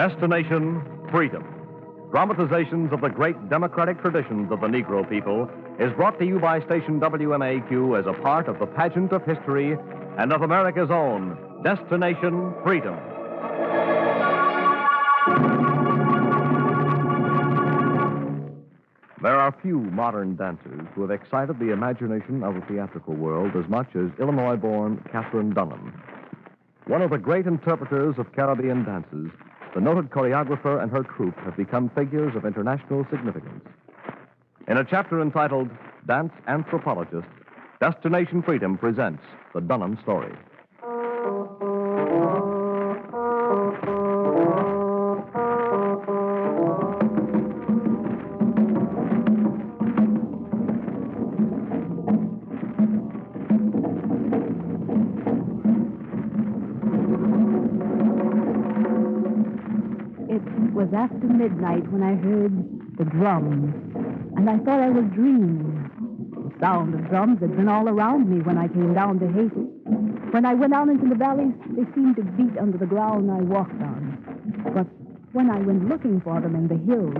Destination Freedom. Dramatizations of the great democratic traditions of the Negro people is brought to you by station WMAQ as a part of the pageant of history and of America's own Destination Freedom. There are few modern dancers who have excited the imagination of the theatrical world as much as Illinois-born Katherine Dunham. One of the great interpreters of Caribbean dances, the noted choreographer and her troupe have become figures of international significance. In a chapter entitled Dance Anthropologist, Destination Freedom presents the Dunham story. It was after midnight when I heard the drums, and I thought I was dreaming. The sound of drums had been all around me when I came down to Haiti. When I went out into the valleys, they seemed to beat under the ground I walked on. But when I went looking for them in the hills,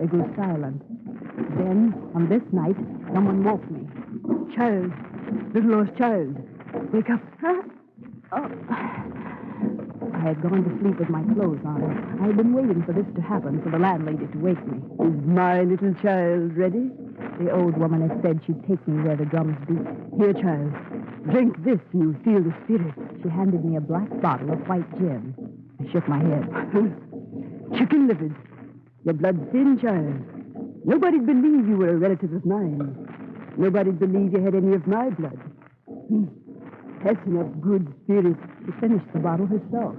they grew silent. Then, on this night, someone woke me. Child, little lost child, wake up. Huh? Oh. I had gone to sleep with my clothes on. I had been waiting for this to happen, for the landlady to wake me. Is my little child ready? The old woman had said she'd take me where the drums beat. Here, child, drink this and you'll feel the spirit. She handed me a black bottle of white gin. I shook my head. Chicken livers. Your blood's thin, child. Nobody'd believe you were a relative of mine. Nobody'd believe you had any of my blood. That's enough good spirit. She finished the bottle herself.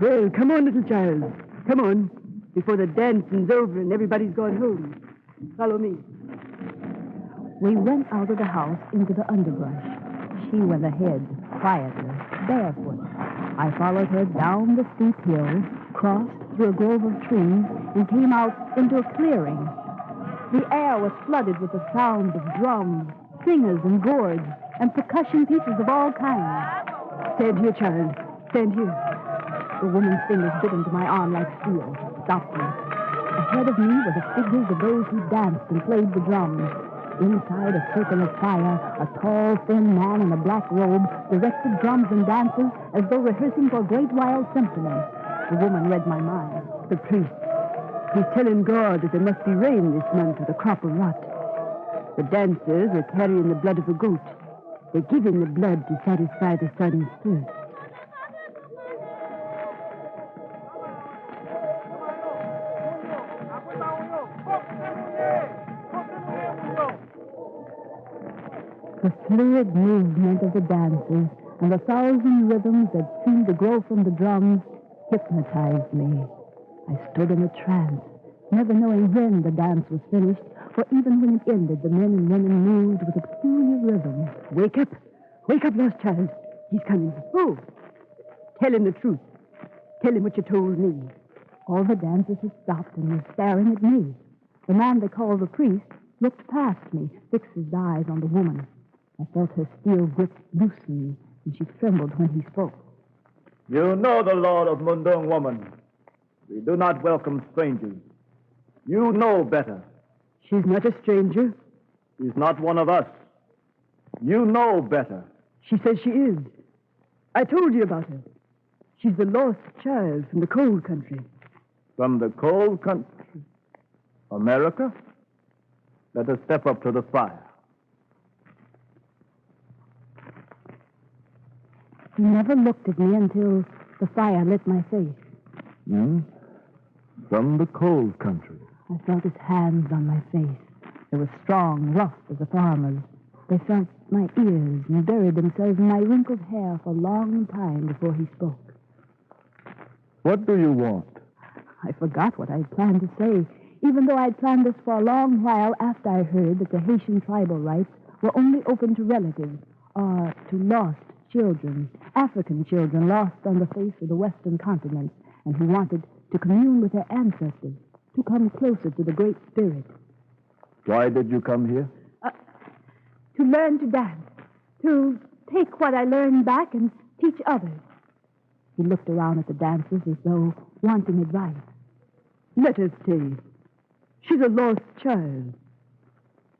Well, come on, little child. Come on, before the dancing's over and everybody's gone home. Follow me. We went out of the house into the underbrush. She went ahead, quietly, barefoot. I followed her down the steep hill, crossed through a grove of trees, and came out into a clearing. The air was flooded with the sound of drums, singers and gourds, and percussion pieces of all kinds. Stand here, child. Stand here. The woman's fingers bit into my arm like steel. Stopped me. Ahead of me were the figures of those who danced and played the drums. Inside a circle of fire, a tall, thin man in a black robe directed drums and dancers as though rehearsing for a great wild symphony. The woman read my mind. The priest. He's telling God that there must be rain this month or the crop will rot. The dancers are carrying the blood of a goat. They're giving the blood to satisfy the sun's thirst. The fluid movement of the dancers and the thousand rhythms that seemed to grow from the drums hypnotized me. I stood in a trance, never knowing when the dance was finished, for even when it ended, the men and women moved with a peculiar rhythm. Wake up! Wake up, lost child. He's coming. Oh! Tell him the truth. Tell him what you told me. All the dancers had stopped and were staring at me. The man they called the priest looked past me, fixed his eyes on the woman. I felt her steel grip loosen me, and she trembled when he spoke. You know the law of Mundung, woman. We do not welcome strangers. You know better. She's not a stranger. She's not one of us. You know better. She says she is. I told you about her. She's the lost child from the cold country. From the cold country? America? Let us step up to the fire. He never looked at me until the fire lit my face. From the cold country. I felt his hands on my face. They were strong, rough as a farmer's. They felt my ears and buried themselves in my wrinkled hair for a long time before he spoke. What do you want? I forgot what I had planned to say, even though I had planned this for a long while after I heard that the Haitian tribal rites were only open to relatives or to lost children, African children lost on the face of the Western continent and who wanted to commune with their ancestors, to come closer to the Great Spirit. Why did you come here? To learn to dance, to take what I learned back and teach others. He looked around at the dancers as though wanting advice. Let her stay. She's a lost child.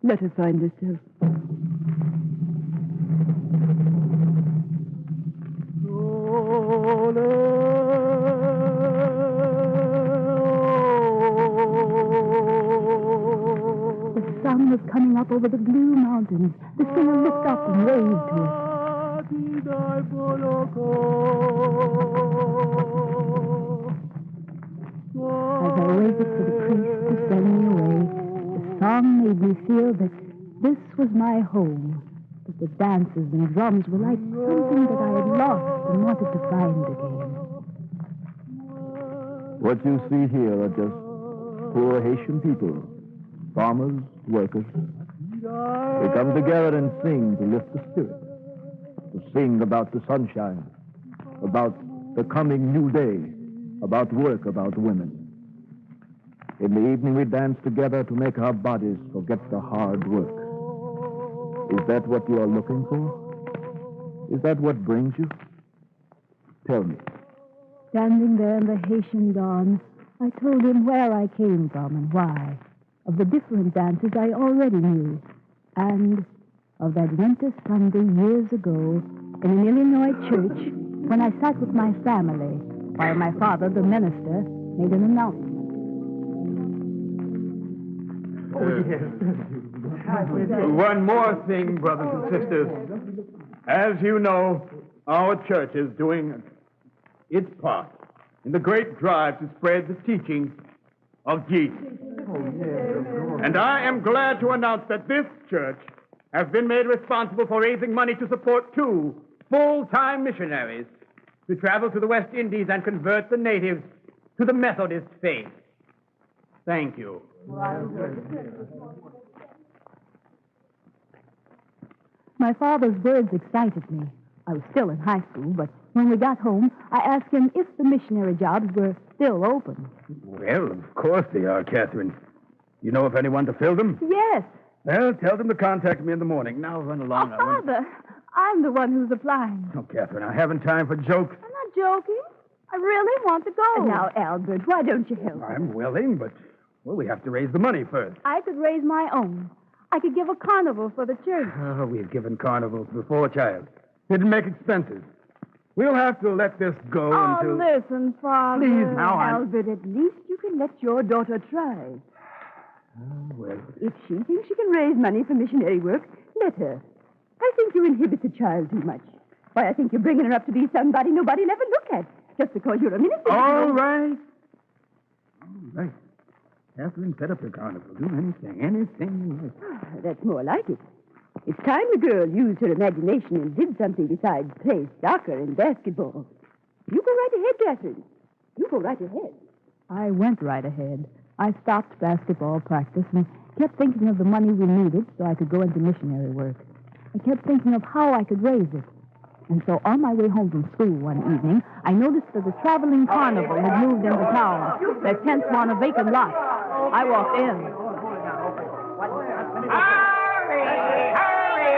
Let her find herself. The sun was coming up over the blue mountains. The singer looked up and waved to us. As I waited for the priest to send me away, the song made me feel that this was my home, that the dances and drums were like something that I had lost and wanted to find again. What you see here are just poor Haitian people, farmers, workers. They come together and sing to lift the spirit, to sing about the sunshine, about the coming new day, about work, about women. In the evening, we dance together to make our bodies forget the hard work. Is that what you are looking for? Is that what brings you? Tell me. Standing there in the Haitian dawn, I told him where I came from and why, of the different dances I already knew, and of that winter Sunday years ago in an Illinois church when I sat with my family while my father, the minister, made an announcement. One more thing, brothers and sisters. As you know, our church is doing its part in the great drive to spread the teaching of Jesus. And I am glad to announce that this church has been made responsible for raising money to support 2 full-time missionaries to travel to the West Indies and convert the natives to the Methodist faith. Thank you. My father's words excited me. I was still in high school, but when we got home, I asked him if the missionary jobs were still open. Well, of course they are, Catherine. You know of anyone to fill them? Yes. Well, tell them to contact me in the morning. Now run along. Father, I'm the one who's applying. Oh, Catherine, I haven't time for jokes. I'm not joking. I really want to go. Now, Albert, why don't you help me? I'm willing, but, well, we have to raise the money first. I could raise my own. I could give a carnival for the church. Oh, we've given carnivals before, child. Didn't make expenses. We'll have to let this go until... Listen, Father. Please, now, Albert, at least you can let your daughter try. Well, If she thinks she can raise money for missionary work, let her. I think you inhibit the child too much. Why, I think you're bringing her up to be somebody nobody'll ever look at, just because you're a minister. all right. All right. Catherine, set up your carnival. Do anything you like. That's more like it. It's time the girl used her imagination and did something besides play soccer and basketball. You go right ahead, Catherine. You go right ahead. I went right ahead. I stopped basketball practice and kept thinking of the money we needed so I could go into missionary work. I kept thinking of how I could raise it. And so on my way home from school one evening, I noticed that the traveling carnival had moved into town. Their tents were on a vacant lot. I walked in. Hurry,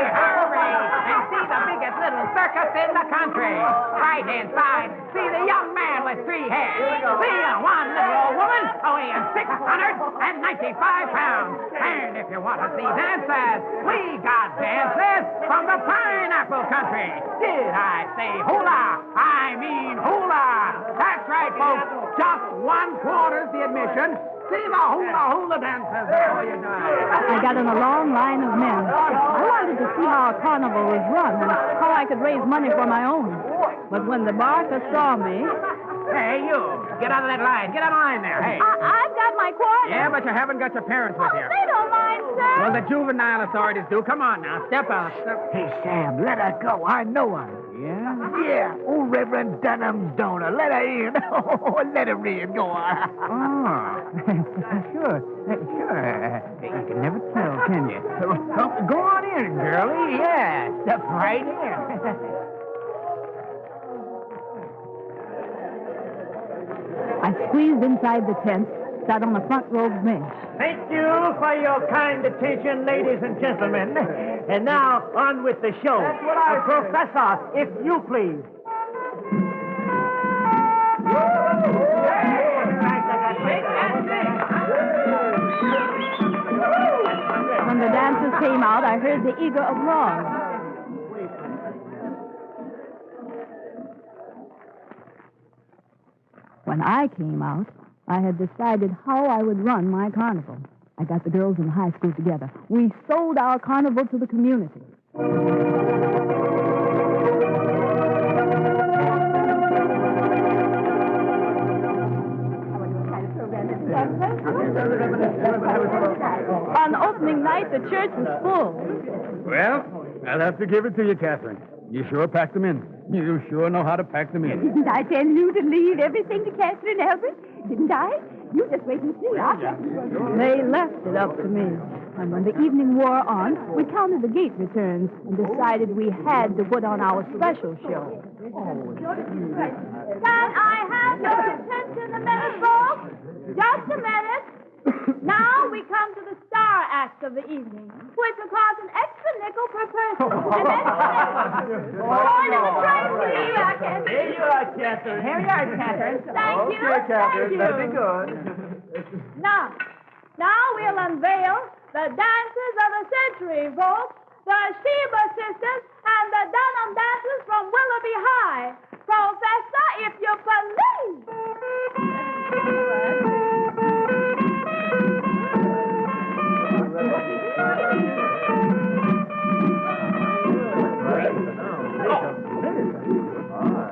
and see the biggest little circus in the country. Right-hand side, see the young man with 3 heads. See one little old woman weighing 695 pounds. And if you want to see dancers, we got dancers from the pineapple country. Did I say hula? I mean hula. That's right, folks. Just 1/4 the admission. See the hula dancers before you die. I got in a long line of men. I wanted to see how a carnival was run and how I could raise money for my own. But when the barker saw me... Hey, you. Get out of that line. Get out of line there. Hey. I've got my quarter. Yeah, but you haven't got your parents with you. They don't mind, sir. Well, the juvenile authorities do. Come on now. Step out. Hey, Sam, let her go. I know her. Yeah? Yeah, old Reverend Dunham's donor. Let her in. Let her in. Go on. Oh. Sure. You can never tell, can you? Go on in, girlie. Yeah. Step right in. I squeezed inside the tent, sat on the front row bench. Thank you for your kind attention, ladies and gentlemen. And now, on with the show. That's what Professor, if you please. When the dancers came out, I heard the eager applause. When I came out, I had decided how I would run my carnival. I got the girls in high school together. We sold our carnival to the community. On opening night, the church was full. Well, I'll have to give it to you, Catherine. You sure packed them in. You sure know how to pack them in. Didn't I tell you to leave everything to Catherine Albert? Didn't I? You just wait and see. They left it up to me. And when the evening wore on, we counted the gate returns and decided we had to put on our special show. Can I have your attention a minute, folks? Just a minute. Now we come to the star act of the evening, which will cost an extra nickel per person. An extra nickel. Going to the train, here you are, Catherine. Here you are, Catherine. Here you are, Catherine. Thank you. Okay, Catherine. Thank you. That'll be good. Now we'll unveil the dancers of the century, folks. The Sheba sisters and the Dunham dancers from Willoughby High. Professor, if you please.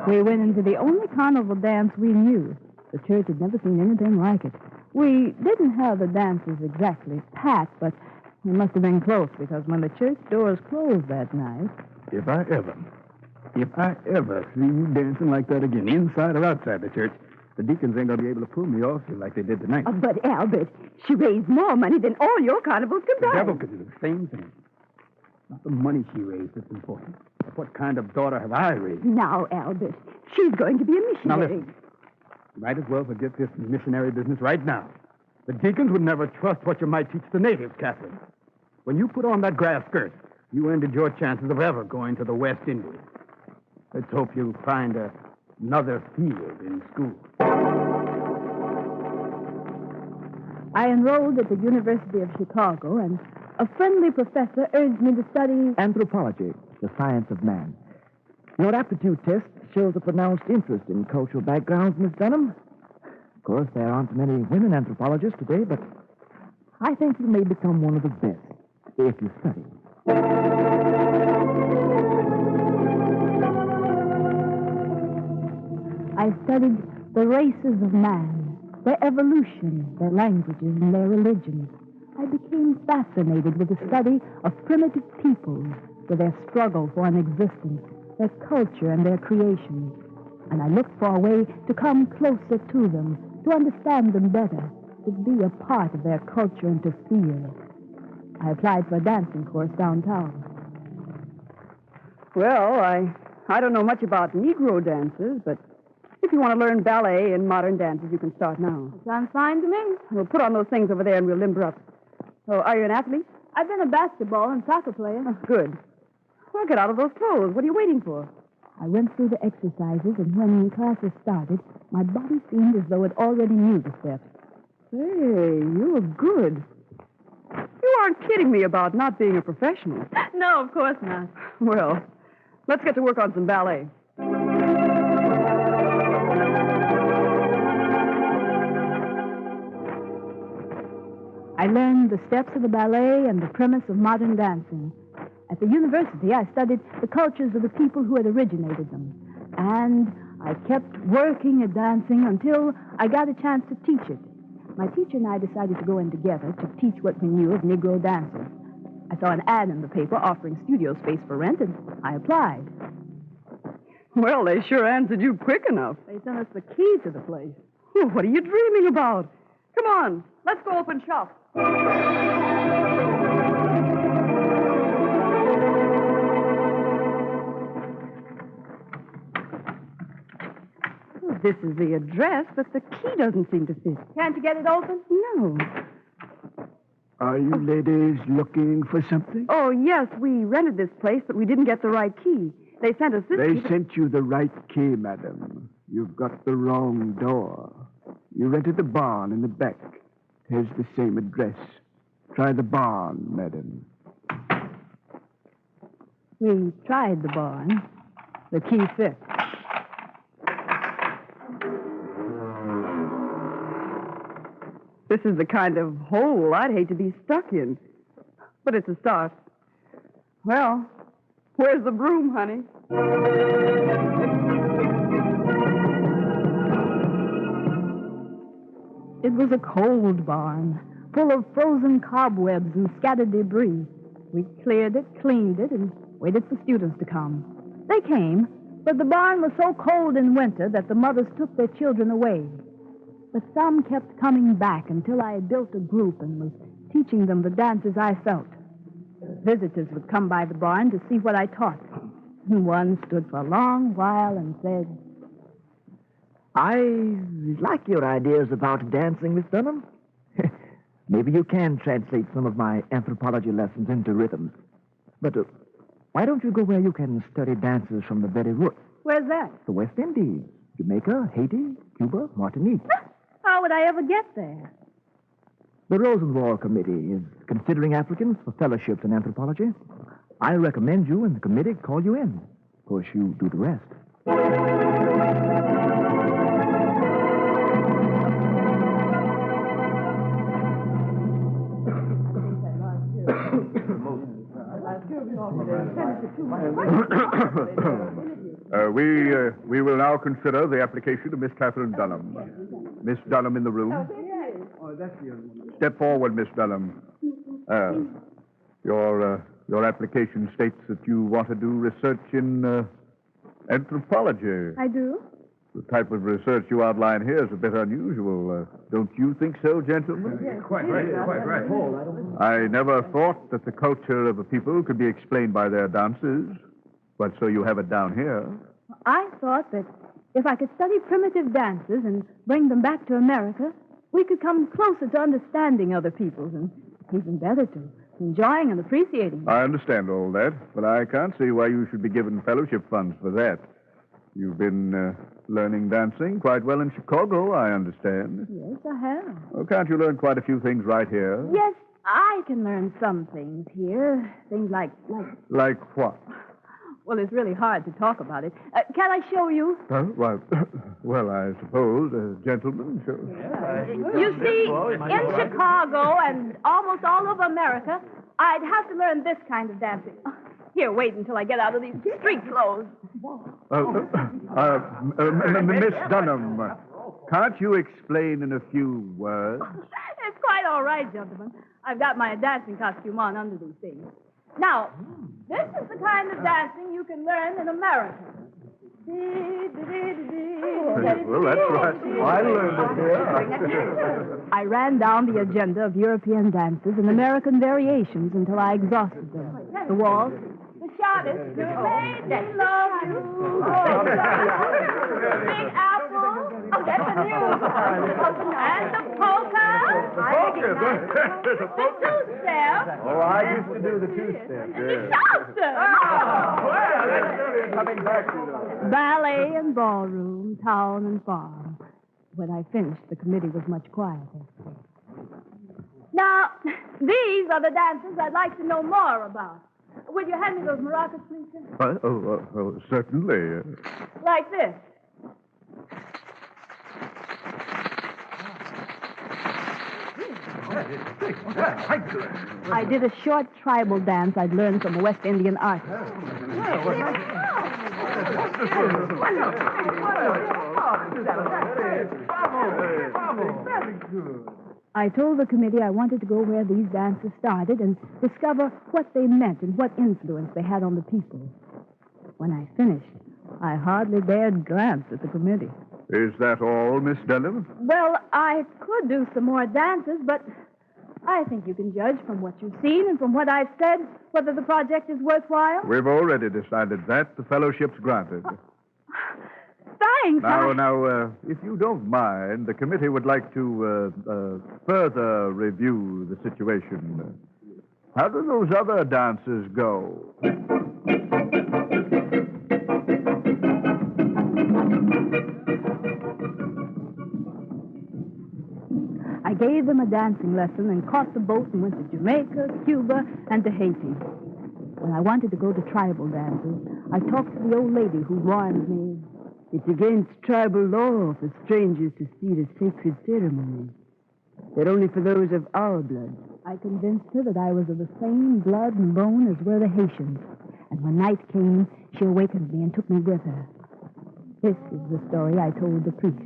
We went into the only carnival dance we knew. The church had never seen anything like it. We didn't have the dancers exactly packed, but it must have been close because when the church doors closed that night... If I ever see you dancing like that again, inside or outside the church, the deacons ain't going to be able to pull me off you like they did tonight. But, Albert, she raised more money than all your carnivals The combined. devil could do the same thing. Not the money she raised that's important, but what kind of daughter have I raised? Now, Albert, she's going to be a Now, missionary. listen. You might as well forget this missionary business right now. The deacons would never trust what you might teach the natives, Catherine. When you put on that grass skirt, you ended your chances of ever going to the West Indies. Let's hope you find another field in school. I enrolled at the University of Chicago, and a friendly professor urged me to study... Anthropology, the science of man. Your aptitude test shows a pronounced interest in cultural backgrounds, Miss Dunham. Of course, there aren't many women anthropologists today, but I think you may become one of the best if you study. I studied the races of man, their evolution, their languages, and their religions. I became fascinated with the study of primitive peoples, with their struggle for an existence, their culture and their creations. And I looked for a way to come closer to them, to understand them better, to be a part of their culture and to feel. I applied for a dancing course downtown. Well, I don't know much about Negro dances, but if you want to learn ballet and modern dances, you can start now. Sounds fine to me. We'll put on those things over there and we'll limber up. Oh, are you an athlete? I've been a basketball and soccer player. Oh, good. Well, get out of those clothes. What are you waiting for? I went through the exercises, and when classes started, my body seemed as though it already knew the steps. Hey, you look good. You aren't kidding me about not being a professional. No, of course not. Well, let's get to work on some ballet. I learned the steps of the ballet and the premise of modern dancing. At the university, I studied the cultures of the people who had originated them. And I kept working at dancing until I got a chance to teach it. My teacher and I decided to go in together to teach what we knew of Negro dancers. I saw an ad in the paper offering studio space for rent, and I applied. Well, they sure answered you quick enough. They sent us the key to the place. Oh, what are you dreaming about? Come on, let's go open shop. Oh, this is the address, but the key doesn't seem to fit. Can't you get it open? No. Are you ladies looking for something? Oh, yes, we rented this place, but we didn't get the right key. They sent us this They key. sent you the right key, madam. You've got the wrong door. You rented the barn in the back. Here's the same address. Try the barn, madam. We tried the barn. The key fit. This is the kind of hole I'd hate to be stuck in. But it's a start. Well, where's the broom, honey? It was a cold barn, full of frozen cobwebs and scattered debris. We cleared it, cleaned it, and waited for students to come. They came, but the barn was so cold in winter that the mothers took their children away. But some kept coming back until I had built a group and was teaching them the dances I felt. Visitors would come by the barn to see what I taught. And one stood for a long while and said, I like your ideas about dancing, Miss Dunham. Maybe you can translate some of my anthropology lessons into rhythms. But why don't you go where you can study dances from the very roots? Where's that? The West Indies, Jamaica, Haiti, Cuba, Martinique. How would I ever get there? The Rosenwald Committee is considering applicants for fellowships in anthropology. I recommend you and the committee call you in. Of course, you do the rest. We will now consider the application of Miss Catherine Dunham. Miss Dunham in the room. Step forward, Miss Dunham. Your application states that you want to do research in anthropology. I do? The type of research you outline here is a bit unusual. Don't you think so, gentlemen? Yes, quite right. I never thought that the culture of a people could be explained by their dances. But so you have it down here. I thought that if I could study primitive dances and bring them back to America, we could come closer to understanding other peoples and even better to enjoying and appreciating them. I understand all that, but I can't see why you should be given fellowship funds for that. You've been learning dancing quite well in Chicago, I understand. Yes, I have. Oh, can't you learn quite a few things right here? Yes, I can learn some things here. Things like... Like what? Well, it's really hard to talk about it. Can I show you? Well, I suppose, gentlemen. Sure. You see, in Chicago and almost all over America, I'd have to learn this kind of dancing. Here, wait until I get out of these street clothes. Miss Dunham, can't you explain in a few words? It's quite all right, gentlemen. I've got my dancing costume on under these things. Now, this is the kind of dancing you can learn in America. Well, that's right. I learned it here. I ran down the agenda of European dances and American variations until I exhausted them. The waltz, the shot-is, the lady love you. Big apple, that's a new one. And the polka. The two-step. Oh, I used to do the two-step. The shot-step. Coming back to Ballet and ballroom, town and farm. When I finished, the committee was much quieter. Now, these are the dances I'd like to know more about. Will you hand me those maracas, please, sir? Certainly. Like this. I did a short tribal dance I'd learned from a West Indian artist. I told the committee I wanted to go where these dances started and discover what they meant and what influence they had on the people. When I finished, I hardly dared glance at the committee. Is that all, Miss Dunham? Well, I could do some more dances, but I think you can judge from what you've seen and from what I've said whether the project is worthwhile. We've already decided that. The fellowship's granted. Thanks. Now, if you don't mind, the committee would like to further review the situation. How do those other dances go? gave them a dancing lesson and caught the boat and went to Jamaica, Cuba, and to Haiti. When I wanted to go to tribal dances, I talked to the old lady who warned me. It's against tribal law for strangers to see the sacred ceremonies. They're only for those of our blood. I convinced her that I was of the same blood and bone as were the Haitians. And when night came, she awakened me and took me with her. This is the story I told the priest.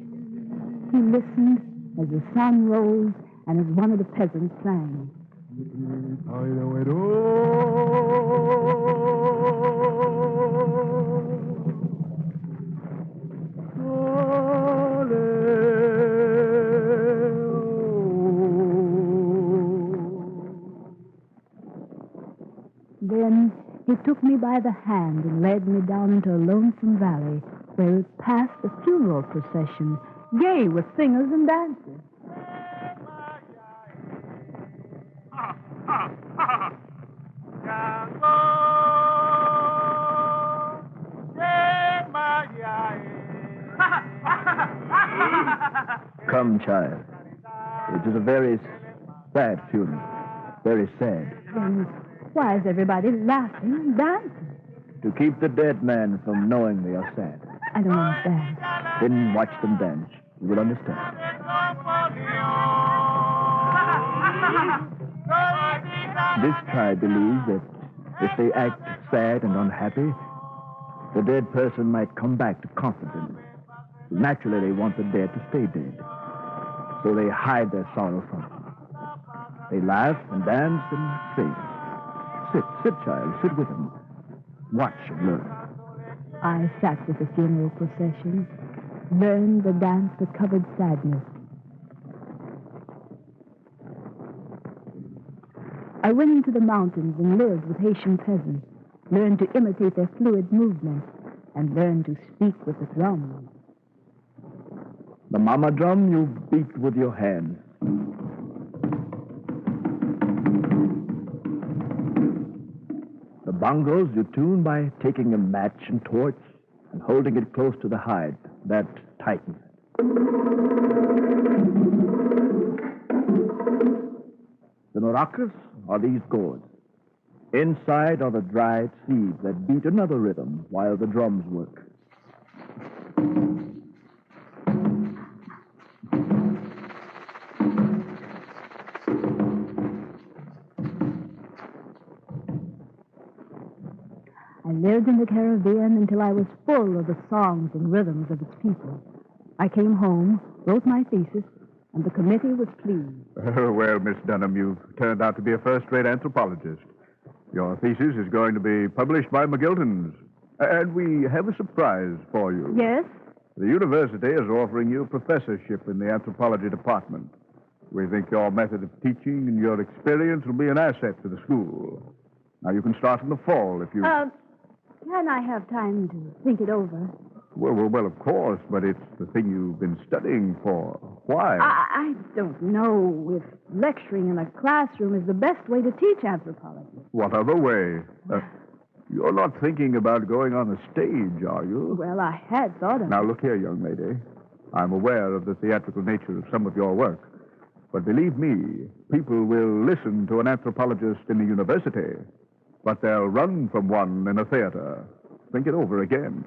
He listened as the sun rose and as one of the peasants sang. Then he took me by the hand and led me down into a lonesome valley where it passed a funeral procession, gay with singers and dancers. Come, child. It is a very sad funeral. Very sad. Then why is everybody laughing and dancing? To keep the dead man from knowing they are sad. I don't understand. Then watch them dance. You will understand. This tribe believes that if they act sad and unhappy, the dead person might come back to comfort them. Naturally, they want the dead to stay dead. So they hide their sorrow from them. They laugh and dance and sing. Sit, child. Sit with them. Watch and learn. I sat with the funeral procession, learned the dance that covered sadness. I went into the mountains and lived with Haitian peasants, learned to imitate their fluid movements, and learned to speak with the drum. The mama drum you beat with your hands. The bongos you tune by taking a match and torch and holding it close to the hide. That tightens it. The maracas are these gourds. Inside are the dried seeds that beat another rhythm while the drums work. I lived in the Caribbean until I was full of the songs and rhythms of its people. I came home, wrote my thesis, and the committee was pleased. Well, Miss Dunham, you've turned out to be a first-rate anthropologist. Your thesis is going to be published by McGilton's. And we have a surprise for you. Yes? The university is offering you a professorship in the anthropology department. We think your method of teaching and your experience will be an asset to the school. Now, you can start in the fall if you... Can I have time to think it over? Well, of course, but it's the thing you've been studying for. Why? I don't know if lecturing in a classroom is the best way to teach anthropology. What other way? You're not thinking about going on the stage, are you? Well, I had thought of Now, it. look here, young lady. I'm aware of the theatrical nature of some of your work. But believe me, people will listen to an anthropologist in a university, but they'll run from one in a theater. Think it over again.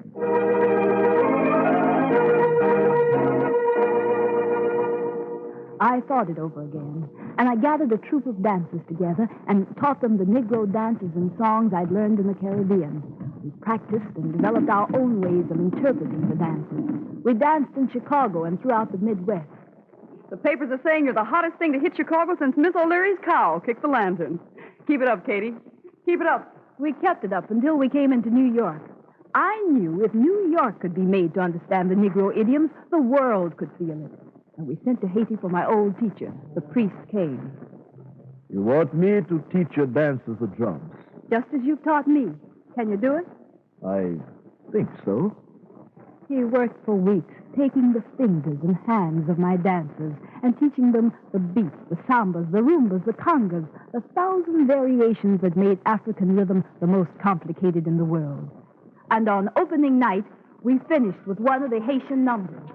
I thought it over again, and I gathered a troupe of dancers together and taught them the Negro dances and songs I'd learned in the Caribbean. We practiced and developed our own ways of interpreting the dances. We danced in Chicago and throughout the Midwest. The papers are saying you're the hottest thing to hit Chicago since Miss O'Leary's cow kicked the lantern. Keep it up, Katie. Keep it up. We kept it up until we came into New York. I knew if New York could be made to understand the Negro idioms, the world could feel it. And we sent to Haiti for my old teacher. The priest came. You want me to teach you dances the drums? Just as you've taught me. Can you do it? I think so. He worked for weeks, taking the fingers and hands of my dancers and teaching them the beats, the sambas, the rumbas, the congas, the 1,000 variations that made African rhythm the most complicated in the world. And on opening night, we finished with one of the Haitian numbers.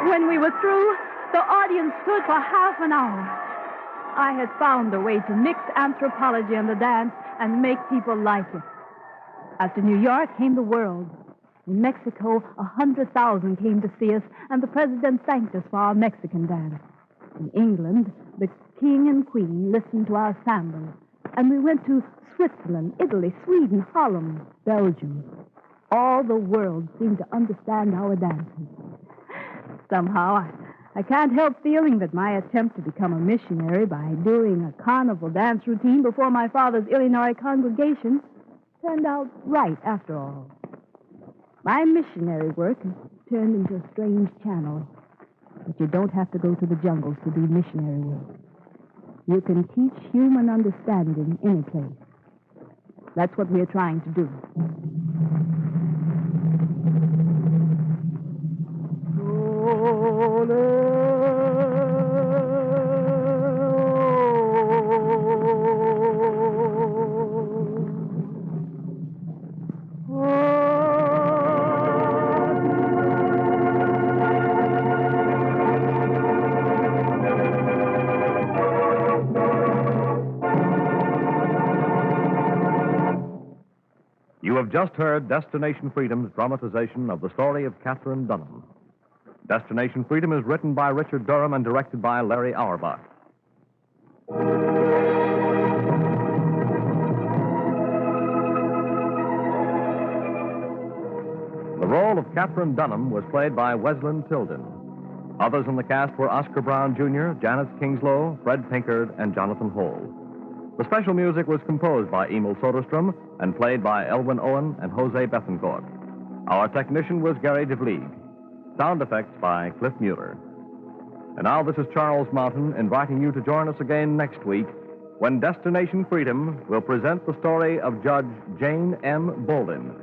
When we were through, the audience stood for half an hour. I had found a way to mix anthropology and the dance and make people like it. After New York came the world. In Mexico, 100,000 came to see us, and the president thanked us for our Mexican dance. In England, the king and queen listened to our samba, and we went to Switzerland, Italy, Sweden, Holland, Belgium. All the world seemed to understand our dances. Somehow, I can't help feeling that my attempt to become a missionary by doing a carnival dance routine before my father's Illinois congregation turned out right after all. My missionary work has turned into a strange channel. But you don't have to go to the jungles to do missionary work. You can teach human understanding any place. That's what we're trying to do. You have just heard Destination Freedom's dramatization of the story of Katherine Dunham. Destination Freedom is written by Richard Durham and directed by Larry Auerbach. The role of Katherine Dunham was played by Wesley Tilden. Others in the cast were Oscar Brown Jr., Janice Kingslow, Fred Pinkard, and Jonathan Hole. The special music was composed by Emil Soderstrom and played by Elwin Owen and Jose Bethencourt. Our technician was Gary DeVlieg. Sound effects by Cliff Mueller. And now this is Charles Mountain inviting you to join us again next week when Destination Freedom will present the story of Judge Jane M. Bolden,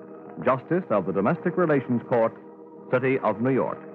Justice of the Domestic Relations Court, City of New York.